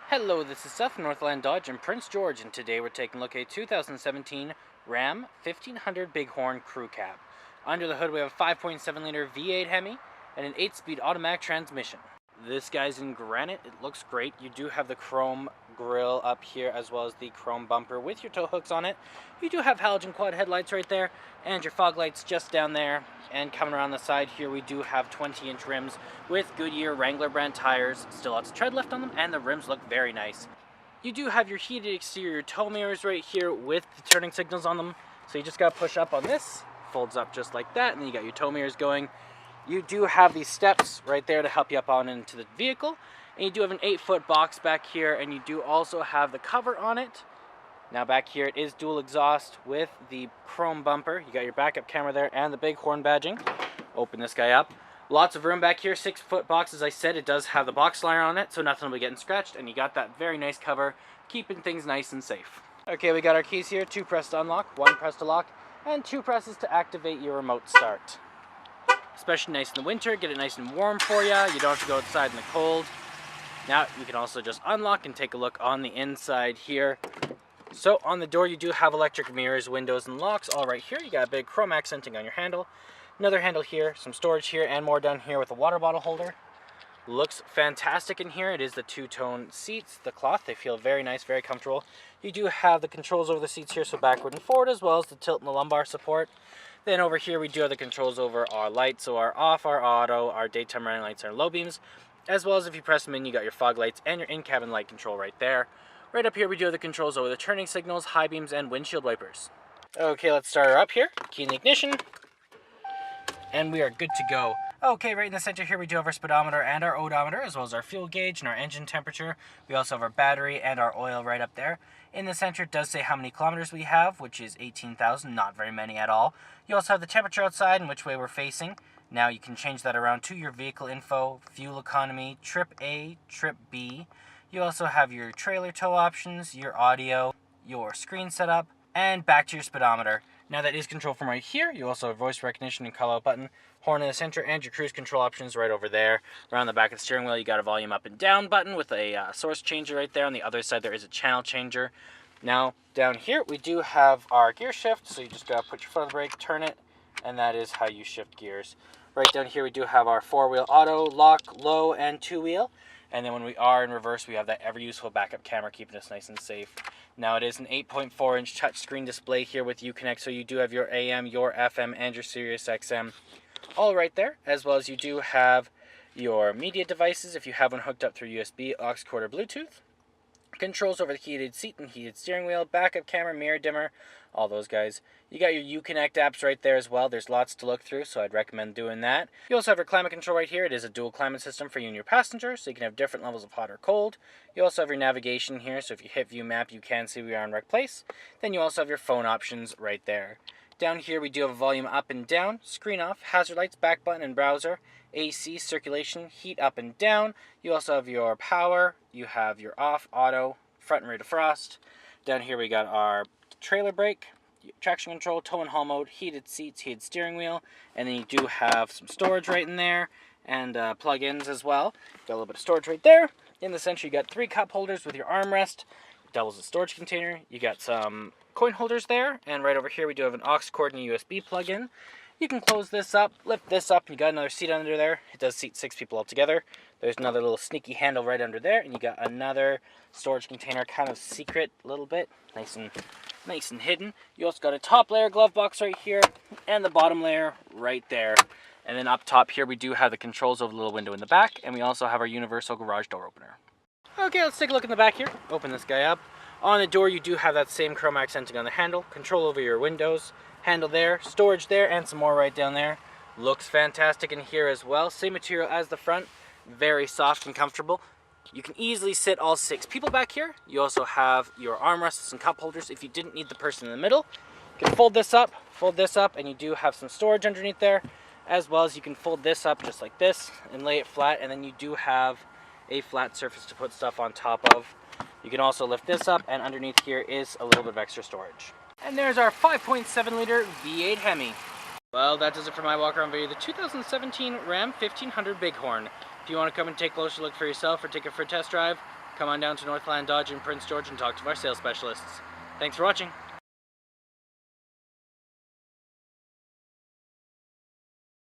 Hello, this is Seth from Northland Dodge in Prince George, and today we're taking a look at a 2017 Ram 1500 Bighorn Crew Cab. Under the hood we have a 5.7 liter V8 Hemi and an 8-speed automatic transmission. This guy's in granite. It looks great. You do have the chrome grille up here as well as the chrome bumper with your tow hooks on it. You do have halogen quad headlights right there and your fog lights just down there. And coming around the side here we do have 20-inch rims with Goodyear Wrangler brand tires. Still lots of tread left on them and the rims look very nice. You do have your heated exterior tow mirrors right here with the turning signals on them. So you just got to push up on this, folds up just like that, and then you got your tow mirrors going. You do have these steps right there to help you up on into the vehicle. And you do have an 8-foot box back here, and you do also have the cover on it. Now back here it is dual exhaust with the chrome bumper. You got your backup camera there and the Bighorn badging. Open this guy up. Lots of room back here, 6-foot box. As I said, it does have the box liner on it, so nothing will be getting scratched. And you got that very nice cover, keeping things nice and safe. Okay, we got our keys here. 2 press to unlock, 1 press to lock, and 2 presses to activate your remote start. Especially nice in the winter, get it nice and warm for you. You don't have to go outside in the cold. Now you can also just unlock and take a look on the inside here. So on the door you do have electric mirrors, windows, and locks all right here. You got a big chrome accenting on your handle. Another handle here, some storage here, and more down here with a water bottle holder. Looks fantastic in here. It is the 2-tone seats, the cloth. They feel very nice, very comfortable. You do have the controls over the seats here, so backward and forward, as well as the tilt and the lumbar support. Then over here we do have the controls over our lights, so our off, our auto, our daytime running lights, and our low beams. As well as if you press them in, you got your fog lights and your in-cabin light control right there. Right up here we do have the controls over the turning signals, high beams, and windshield wipers. Okay, let's start her up here. Key in the ignition. And we are good to go. Okay, right in the center here we do have our speedometer and our odometer, as well as our fuel gauge and our engine temperature. We also have our battery and our oil right up there. In the center it does say how many kilometers we have, which is 18,000, not very many at all. You also have the temperature outside and which way we're facing. Now you can change that around to your vehicle info, fuel economy, trip A, trip B. You also have your trailer tow options, your audio, your screen setup, and back to your speedometer. Now that is controlled from right here. You also have voice recognition and call out button, horn in the center, and your cruise control options right over there. Around the back of the steering wheel you got a volume up and down button with a source changer right there. On the other side there is a channel changer. Now down here we do have our gear shift, so you just gotta put your foot on the brake, turn it, and that is how you shift gears. Right down here we do have our 4-wheel auto, lock, low, and 2-wheel. And then when we are in reverse, we have that ever-useful backup camera keeping us nice and safe. Now it is an 8.4-inch touchscreen display here with Uconnect, so you do have your AM, your FM, and your Sirius XM all right there, as well as you do have your media devices if you have one hooked up through USB, aux cord, or Bluetooth. Controls over the heated seat and heated steering wheel, backup camera, mirror dimmer, all those guys. You got your Uconnect apps right there as well. There's lots to look through, so I'd recommend doing that. You also have your climate control right here. It is a dual climate system for you and your passenger, so you can have different levels of hot or cold. You also have your navigation here, so if you hit view map, you can see we are in right place. Then you also have your phone options right there. Down here we do have a volume up and down, screen off, hazard lights, back button, and browser, AC, circulation, heat up and down. You also have your power, you have your off, auto, front and rear defrost. Down here we got our trailer brake, traction control, tow and haul mode, heated seats, heated steering wheel, and then you do have some storage right in there, and plug-ins as well. Got a little bit of storage right there. In the center you got 3 cup holders with your armrest, doubles as a storage container. You got some coin holders there, and right over here we do have an aux cord and a USB plug-in. You can close this up, lift this up, and you got another seat under there. It does seat 6 people altogether. There's another little sneaky handle right under there, and you got another storage container, kind of secret a little bit, nice and hidden. You also got a top layer glove box right here, and the bottom layer right there. And then up top here we do have the controls over the little window in the back, and we also have our universal garage door opener. Okay, let's take a look in the back here. Open this guy up. On the door you do have that same chrome accenting on the handle, control over your windows, handle there, storage there, and some more right down there. Looks fantastic in here as well. Same material as the front, very soft and comfortable. You can easily sit all 6 people back here. You also have your armrests and cup holders if you didn't need the person in the middle. You can fold this up, and you do have some storage underneath there, as well as you can fold this up just like this and lay it flat, and then you do have a flat surface to put stuff on top of. You can also lift this up, and underneath here is a little bit of extra storage. And there's our 5.7 liter V8 Hemi. Well, that does it for my walk around video, the 2017 Ram 1500 Bighorn. If you want to come and take a closer look for yourself or take it for a test drive, come on down to Northland Dodge in Prince George and talk to our sales specialists. Thanks for watching.